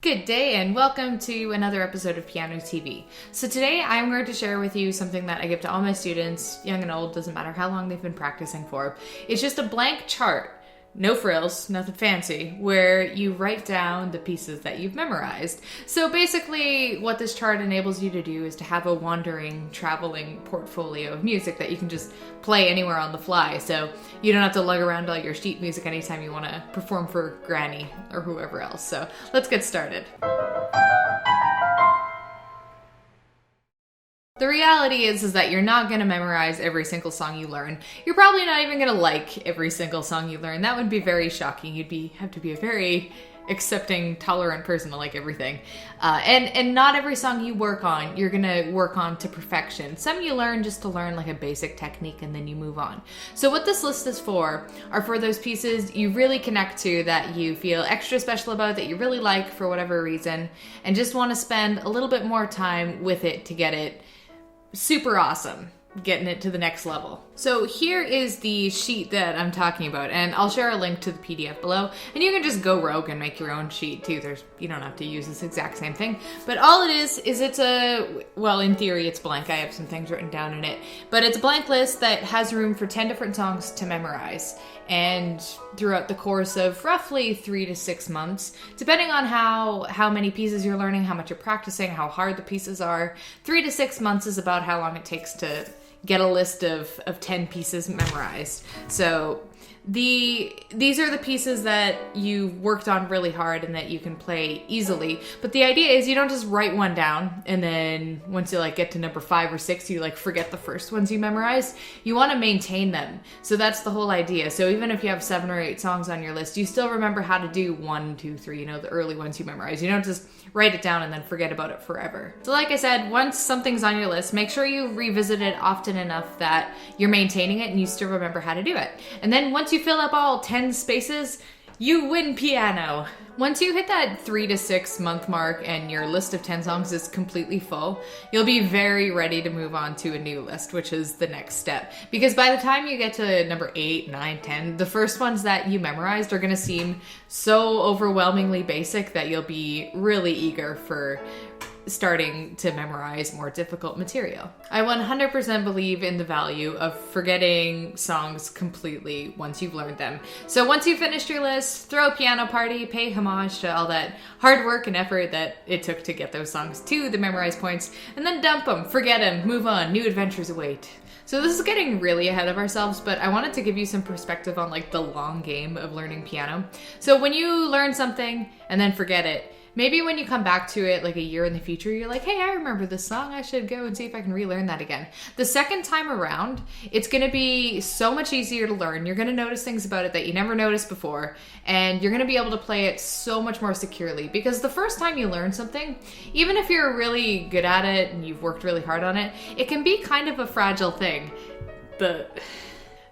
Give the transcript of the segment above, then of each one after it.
Good day and welcome to another episode of Piano TV. So today I'm going to share with you something that I give to all my students, young and old, doesn't matter how long they've been practicing for. It's just a blank chart, no frills, nothing fancy, where you write down the pieces that you've memorized. So basically what this chart enables you to do is to have a wandering, traveling portfolio of music that you can just play anywhere on the fly. So you don't have to lug around all your sheet music anytime you want to perform for Granny or whoever else. So let's get started. The reality is that you're not going to memorize every single song you learn. You're probably not even going to like every single song you learn. That would be very shocking. Have to be a very accepting, tolerant person to like everything. And not every song you work on, you're going to work on to perfection. Some you learn just to learn like a basic technique and then you move on. So what this list is for are for those pieces you really connect to, that you feel extra special about, that you really like for whatever reason, and just want to spend a little bit more time with it to get it super awesome, getting it to the next level. So here is the sheet that I'm talking about, and I'll share a link to the PDF below, and you can just go rogue and make your own sheet too. You don't have to use this exact same thing, but all it is it's well, in theory it's blank. I have some things written down in it, but it's a blank list that has room for 10 different songs to memorize. And throughout the course of roughly 3 to 6 months, depending on how many pieces you're learning, how much you're practicing, how hard the pieces are, 3 to 6 months is about how long it takes to get a list of 10 pieces memorized. So these are the pieces that you worked on really hard and that you can play easily. But the idea is you don't just write one down and then once you get to number 5 or 6, you forget the first ones you memorized. You want to maintain them. So that's the whole idea. So even if you have 7 or 8 songs on your list, you still remember how to do 1, 2, 3, the early ones you memorized. You don't just write it down and then forget about it forever. So like I said, once something's on your list, make sure you revisit it often enough that you're maintaining it and you still remember how to do it. And then once you fill up all 10 spaces, you win piano. Once you hit that 3 to 6 month mark and your list of 10 songs is completely full, you'll be very ready to move on to a new list, which is the next step. Because by the time you get to number 8, 9, 10, the first ones that you memorized are gonna seem so overwhelmingly basic that you'll be really eager for starting to memorize more difficult material. I 100% believe in the value of forgetting songs completely once you've learned them. So once you've finished your list, throw a piano party, pay homage to all that hard work and effort that it took to get those songs to the memorized points, and then dump them, forget them, move on, new adventures await. So this is getting really ahead of ourselves, but I wanted to give you some perspective on the long game of learning piano. So when you learn something and then forget it, maybe when you come back to it a year in the future, you're like, hey, I remember this song. I should go and see if I can relearn that again. The second time around, it's going to be so much easier to learn. You're going to notice things about it that you never noticed before, and you're going to be able to play it so much more securely. Because the first time you learn something, even if you're really good at it and you've worked really hard on it, it can be kind of a fragile thing.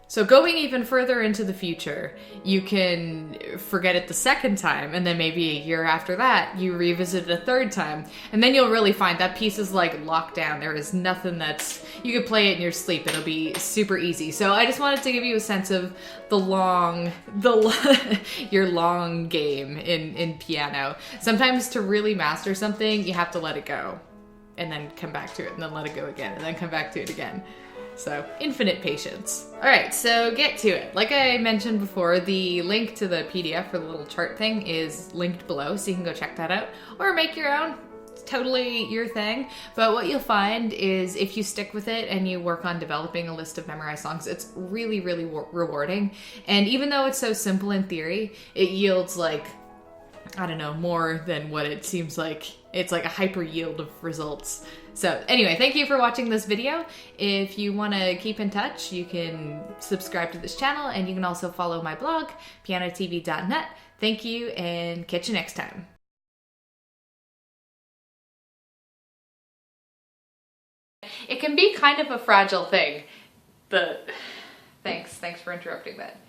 So going even further into the future, you can forget it the second time, and then maybe a year after that, you revisit it a third time, and then you'll really find that piece is locked down. There is nothing you could play it in your sleep. It'll be super easy. So I just wanted to give you a sense of your long game in piano. Sometimes to really master something, you have to let it go, and then come back to it, and then let it go again, and then come back to it again. So, infinite patience. All right, so get to it. Like I mentioned before, the link to the PDF for the little chart thing is linked below, so you can go check that out. Or make your own. It's totally your thing. But what you'll find is if you stick with it and you work on developing a list of memorized songs, it's really, really rewarding. And even though it's so simple in theory, it yields more than what it seems like. It's a hyper yield of results. So anyway, thank you for watching this video. If you want to keep in touch, you can subscribe to this channel, and you can also follow my blog, pianotv.net. Thank you, and catch you next time. It can be kind of a fragile thing, but thanks for interrupting that.